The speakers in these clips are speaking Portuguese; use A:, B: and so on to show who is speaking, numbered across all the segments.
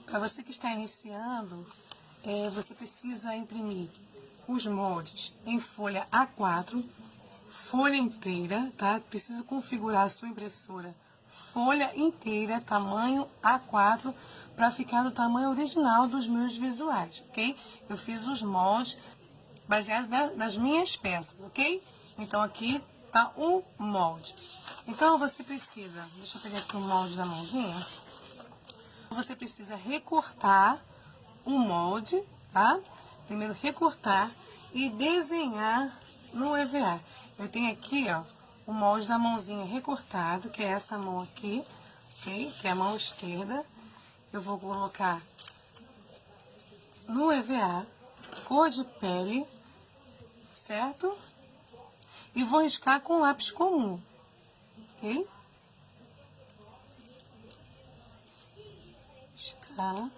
A: Para você que está iniciando, você precisa imprimir os moldes em folha A4, folha inteira, tá? Precisa configurar a sua impressora folha inteira, tamanho A4, para ficar no tamanho original dos meus visuais, ok? Eu fiz os moldes baseados nas minhas peças, ok? Então aqui tá o molde. Então você precisa, deixa eu pegar aqui o molde da mãozinha. Você precisa recortar o molde, tá? Primeiro recortar e desenhar no EVA. Eu tenho aqui, ó, o molde da mãozinha recortado, que é essa mão aqui, ok? Que é a mão esquerda. Eu vou colocar no EVA, cor de pele, certo? E vou riscar com lápis comum, ok? Riscar.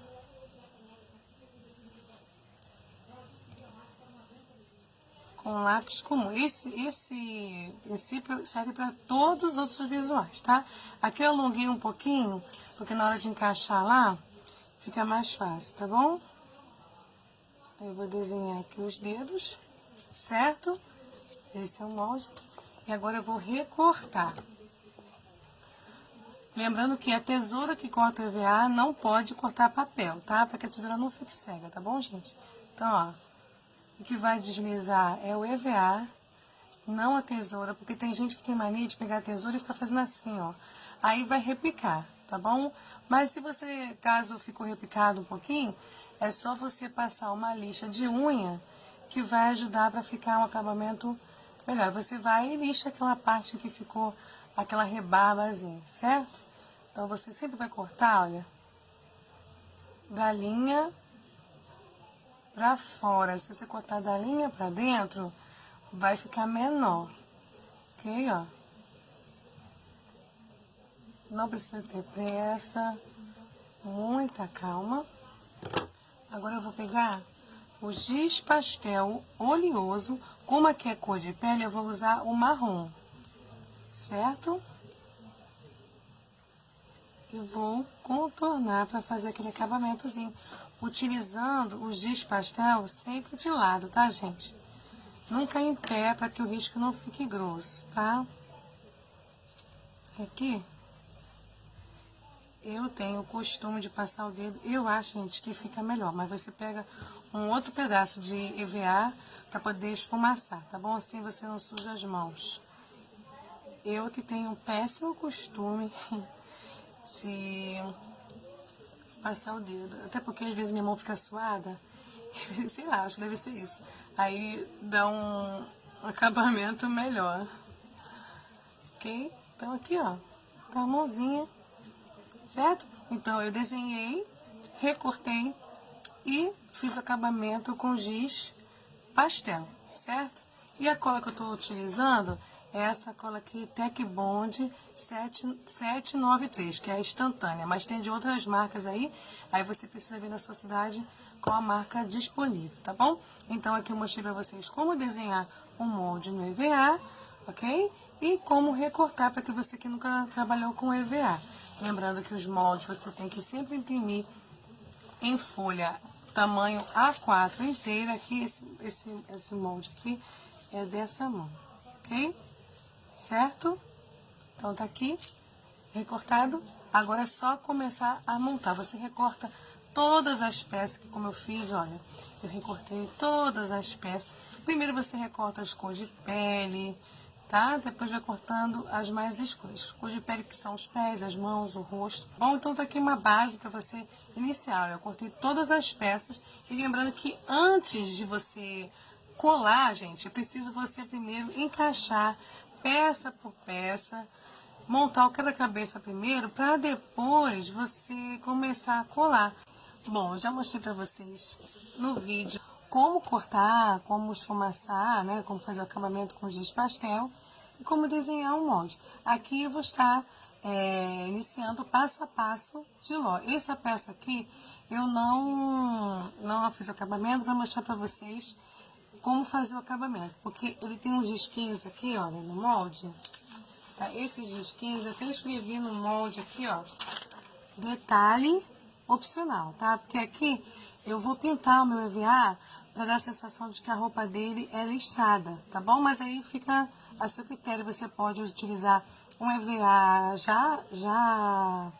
A: Com lápis comum. Esse princípio serve para todos os outros visuais, tá? Aqui eu alonguei um pouquinho, porque na hora de encaixar lá, fica mais fácil, tá bom? Eu vou desenhar aqui os dedos, certo? Esse é o molde. E agora eu vou recortar. Lembrando que a tesoura que corta o EVA não pode cortar papel, tá? Para que a tesoura não fique cega, tá bom, gente? Então, ó. O que vai deslizar é o EVA, não a tesoura, porque tem gente que tem mania de pegar a tesoura e ficar fazendo assim, ó. Aí vai repicar, tá bom? Mas se você, caso ficou repicado um pouquinho, é só você passar uma lixa de unha que vai ajudar para ficar um acabamento melhor. Você vai e lixa aquela parte que ficou, aquela rebarbazinha, certo? Então você sempre vai cortar, olha, da linha pra fora. Se você cortar da linha pra dentro, vai ficar menor, ok, ó. Não precisa ter pressa, muita calma. Agora eu vou pegar o giz pastel oleoso. Como aqui é cor de pele, eu vou usar o marrom, certo? Eu vou contornar para fazer aquele acabamentozinho, utilizando o giz pastel sempre de lado, tá, gente? Nunca em pé, para que o risco não fique grosso, tá? Aqui, eu tenho o costume de passar o dedo, eu acho, gente, que fica melhor, mas você pega um outro pedaço de EVA para poder esfumaçar, tá bom? Assim você não suja as mãos. Eu que tenho um péssimo costume de passar o dedo. Até porque às vezes minha mão fica suada. Sei lá, acho que deve ser isso. Aí dá um acabamento melhor. Ok? Então aqui, ó. Tá a mãozinha. Certo? Então eu desenhei, recortei e fiz o acabamento com giz pastel. Certo? E a cola que eu tô utilizando é essa cola aqui, Tec Bond 793, que é instantânea, mas tem de outras marcas aí você precisa ver na sua cidade qual a marca disponível, tá bom? Então aqui eu mostrei pra vocês como desenhar um molde no EVA, ok? E como recortar para que você que nunca trabalhou com EVA. Lembrando que os moldes você tem que sempre imprimir em folha tamanho A4 inteira. Aqui, esse molde aqui é dessa mão, ok? Certo? Então tá aqui, recortado. Agora é só começar a montar. Você recorta todas as peças, que como eu fiz, olha, eu recortei todas as peças. Primeiro você recorta as cores de pele, tá? Depois vai cortando as mais escuras. As cores de pele que são os pés, as mãos, o rosto. Bom, então tá aqui uma base para você iniciar. Olha, eu cortei todas as peças. E lembrando que antes de você colar, gente, é preciso você primeiro encaixar peça por peça, montar o quebra-cabeça primeiro, para depois você começar a colar. Bom, eu já mostrei para vocês no vídeo como cortar, como esfumaçar, né, como fazer o acabamento com giz pastel e como desenhar um molde. Aqui eu vou estar iniciando passo a passo de ló. Essa peça aqui eu não fiz o acabamento para mostrar para vocês como fazer o acabamento, porque ele tem uns risquinhos aqui, olha, no molde. Tá? Esses risquinhos eu até escrevi no molde aqui, ó. Detalhe opcional, tá? Porque aqui eu vou pintar o meu EVA para dar a sensação de que a roupa dele é listrada, tá bom? Mas aí fica a seu critério, você pode utilizar um EVA já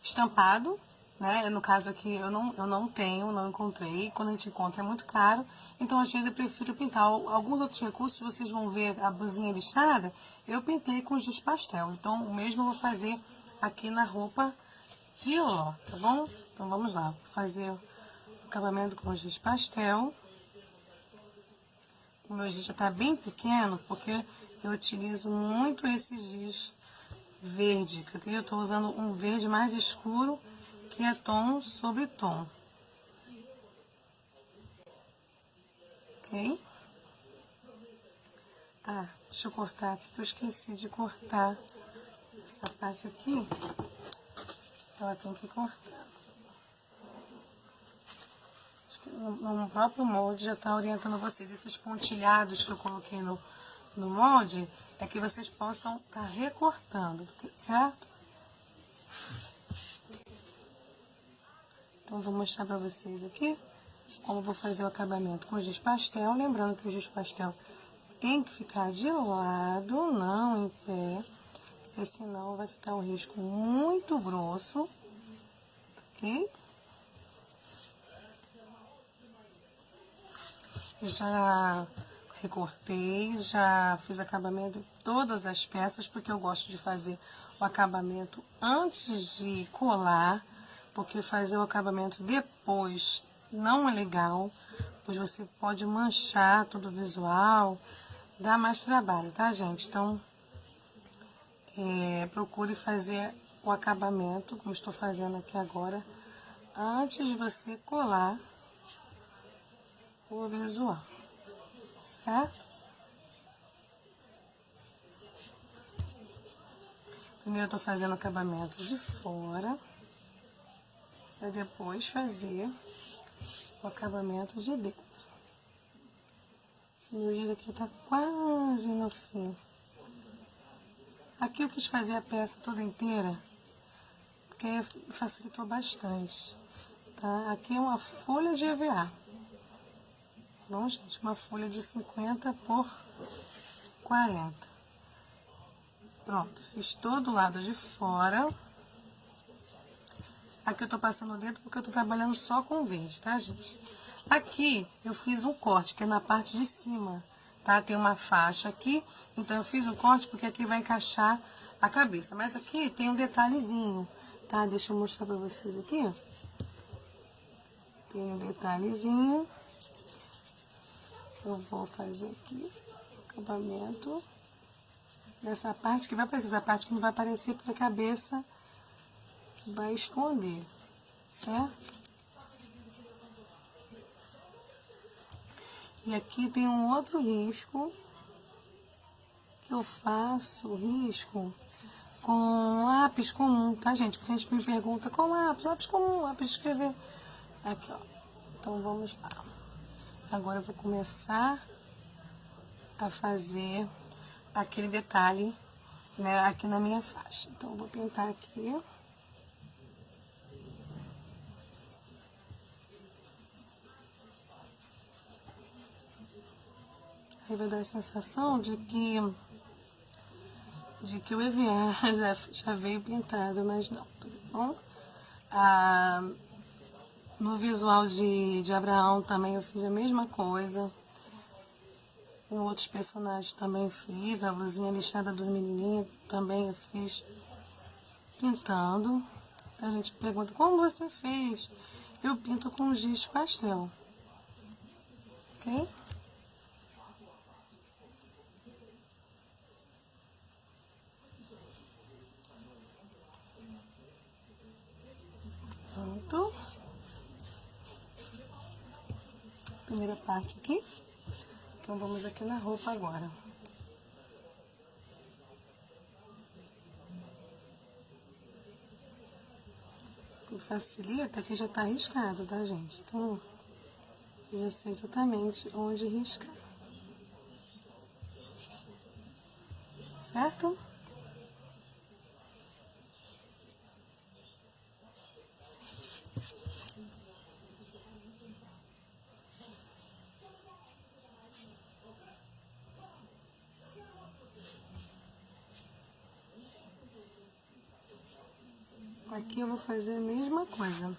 A: estampado, né? No caso aqui eu não tenho, não encontrei. Quando a gente encontra é muito caro. Então às vezes eu prefiro pintar. Alguns outros recursos, vocês vão ver a blusinha listrada, eu pintei com giz pastel. Então o mesmo eu vou fazer aqui na roupa de ló, tá bom? Então vamos lá, vou fazer o acabamento com giz pastel. O meu giz já tá bem pequeno, porque eu utilizo muito esse giz verde, que aqui eu tô usando um verde mais escuro, que é tom sobre tom. Ok? Ah, deixa eu cortar aqui, que eu esqueci de cortar essa parte aqui. Ela tem que cortar. Acho que no próprio molde já tá orientando vocês. Esses pontilhados que eu coloquei no molde, é que vocês possam estar recortando, certo? Então, vou mostrar pra vocês aqui como eu vou fazer o acabamento com giz pastel. Lembrando que o giz pastel tem que ficar de lado, não em pé, porque senão vai ficar um risco muito grosso, ok? Eu já recortei, já fiz acabamento em todas as peças, porque eu gosto de fazer o acabamento antes de colar, porque fazer o acabamento depois não é legal, pois você pode manchar todo o visual, dá mais trabalho, tá, gente? Então, procure fazer o acabamento, como estou fazendo aqui agora, antes de você colar o visual, certo? Primeiro eu tô fazendo o acabamento de fora, para depois fazer o acabamento de dentro. Esse meu giz aqui tá quase no fim. Aqui eu quis fazer a peça toda inteira, porque aí facilitou bastante, tá? Aqui é uma folha de EVA. Bom, gente, uma folha de 50 por 40. Pronto, fiz todo o lado de fora. Aqui eu tô passando o dedo porque eu tô trabalhando só com verde, tá, gente? Aqui eu fiz um corte, que é na parte de cima, tá? Tem uma faixa aqui, então eu fiz o corte porque aqui vai encaixar a cabeça. Mas aqui tem um detalhezinho, tá? Deixa eu mostrar pra vocês aqui, ó. Tem um detalhezinho. Eu vou fazer aqui o acabamento dessa parte que vai aparecer, essa parte que não vai aparecer porque a cabeça vai esconder, certo? E aqui tem um outro risco que eu faço, risco com lápis comum, tá, gente? Porque a gente me pergunta com lápis comum, lápis de escrever. Aqui, ó. Então vamos lá. Agora eu vou começar a fazer aquele detalhe, né, aqui na minha faixa. Então eu vou pintar aqui. Aí vai dar a sensação de que o EVA já veio pintado, mas não, tá bom? No visual de Abraão também eu fiz a mesma coisa. Em outros personagens também fiz. A luzinha listrada dos menininhos também eu fiz pintando. A gente pergunta, como você fez? Eu pinto com giz pastel. Ok? Pronto. Primeira parte aqui. Então vamos aqui na roupa agora. O facilita que já tá riscado, tá, gente? Então, eu já sei exatamente onde riscar. Certo? Aqui eu vou fazer a mesma coisa.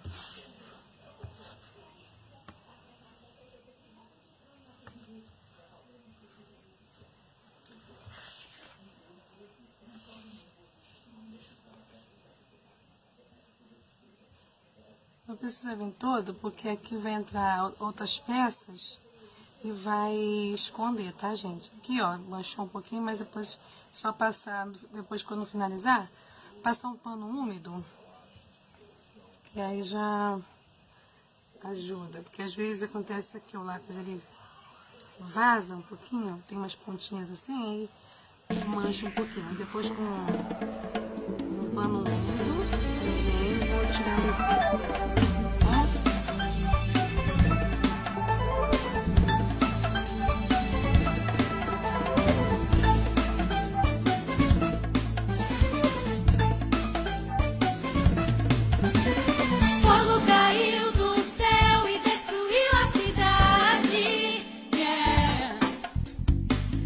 A: Não precisa vir todo, porque aqui vai entrar outras peças e vai esconder, tá, gente? Aqui, ó, manchou um pouquinho, mas depois, só passar, depois quando finalizar, passar um pano úmido, que aí já ajuda. Porque às vezes acontece aqui, o lápis ele vaza um pouquinho, tem umas pontinhas assim, aí mancha um pouquinho. Aí depois com um pano úmido, eu venho e vou tirando esse excesso, tá?
B: Fogo caiu do céu e destruiu a cidade. Yeah.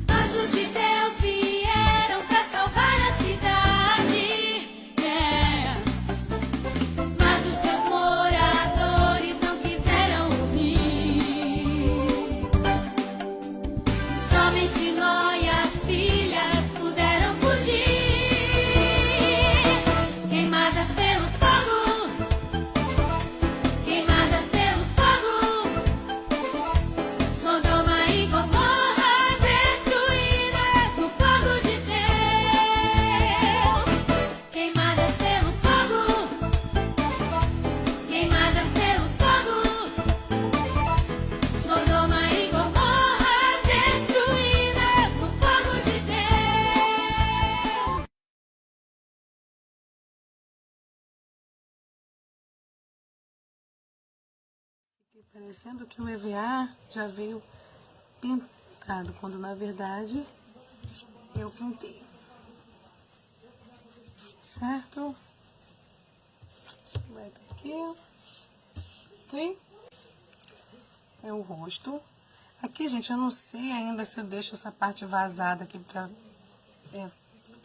B: Anjos de Deus vieram pra salvar a cidade. Yeah. Mas os seus moradores não quiseram ouvir. Somente Ló e as filhas puderam fugir. Queimadas pelo fogo. Queimadas pelo fogo, Sodoma e Gomorra destruídas no fogo de Deus. Queimadas pelo fogo, queimadas pelo fogo, Sodoma e Gomorra destruídas no fogo de Deus.
A: Parecendo que o EVA já veio pintado, quando na verdade eu pintei. Certo? Vai estar aqui. Ok? É o rosto. Aqui, gente, eu não sei ainda se eu deixo essa parte vazada aqui pra...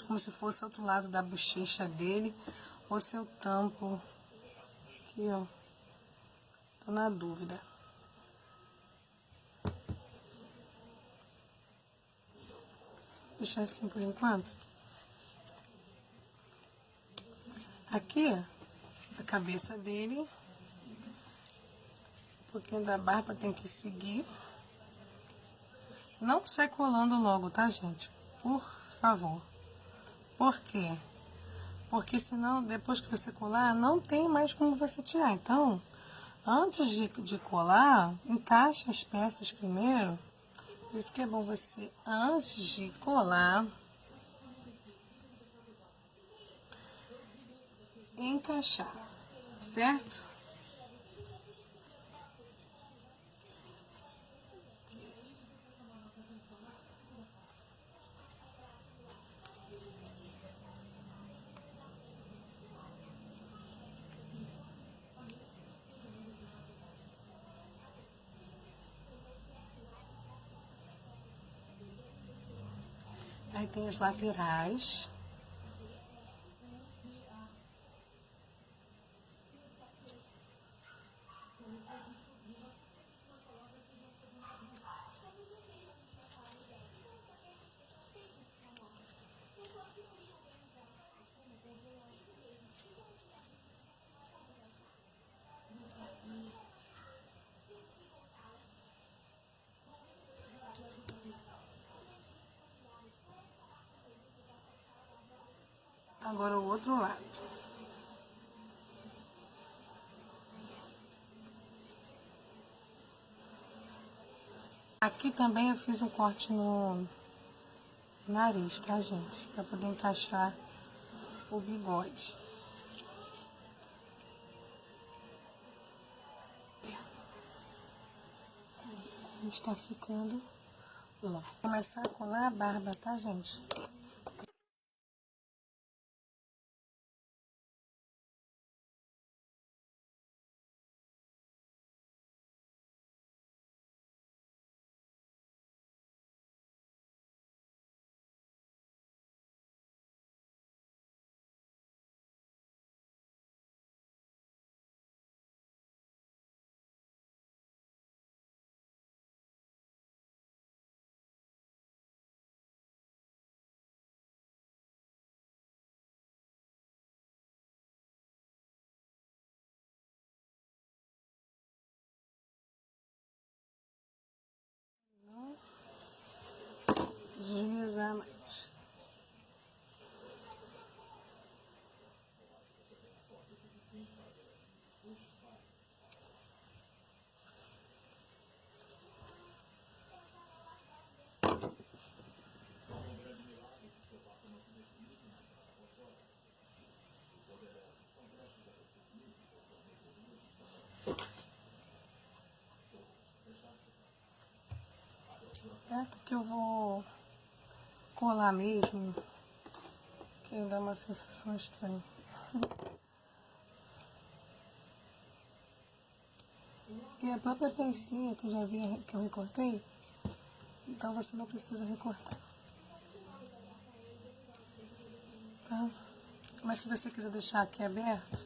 A: como se fosse outro lado da bochecha dele, ou se eu tampo aqui, ó. Tô na dúvida. Deixar assim por enquanto. Aqui, a cabeça dele. Um pouquinho da barba tem que seguir. Não sai colando logo, tá, gente? Por favor. Por quê? Porque senão, depois que você colar, não tem mais como você tirar. Então, antes de colar, encaixa as peças primeiro. Por isso que é bom você, antes de colar, encaixar, certo? Aí tem as laterais. Agora o outro lado. Aqui também eu fiz um corte no nariz, tá, gente? Pra poder encaixar o bigode. Está ficando. Vou começar a colar a barba, tá, gente? deslizar mais. Certo? Que eu vou colar mesmo, que dá uma sensação estranha. E a própria pecinha que eu já vi que eu recortei, então você não precisa recortar. Tá? Mas se você quiser deixar aqui aberto,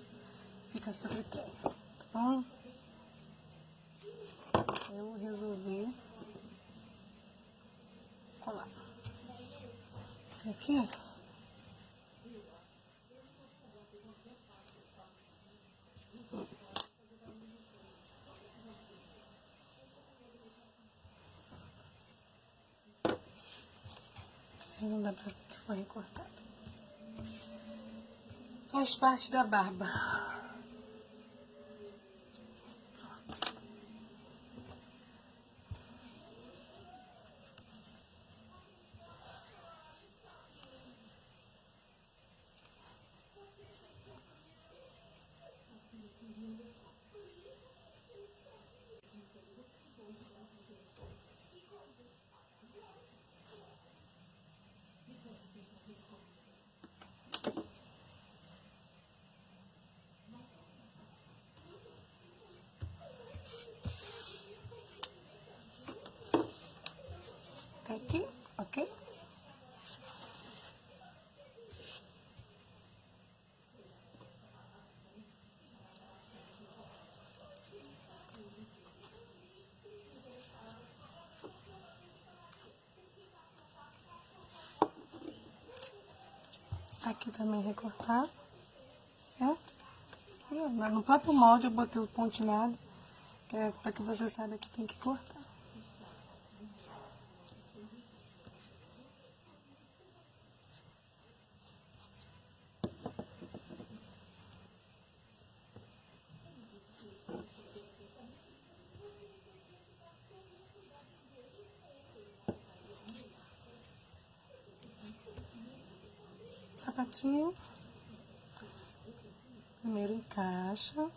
A: fica a seu critério, tá bom? Eu resolvi colar. Aqui. Aí não dá pra ver que foi recortado. Faz parte da barba. Tá aqui, ok? Aqui também recortar, certo? E no próprio molde eu botei o pontilhado, que é para que você saiba que tem que cortar. Sapatinho. Primeiro encaixa.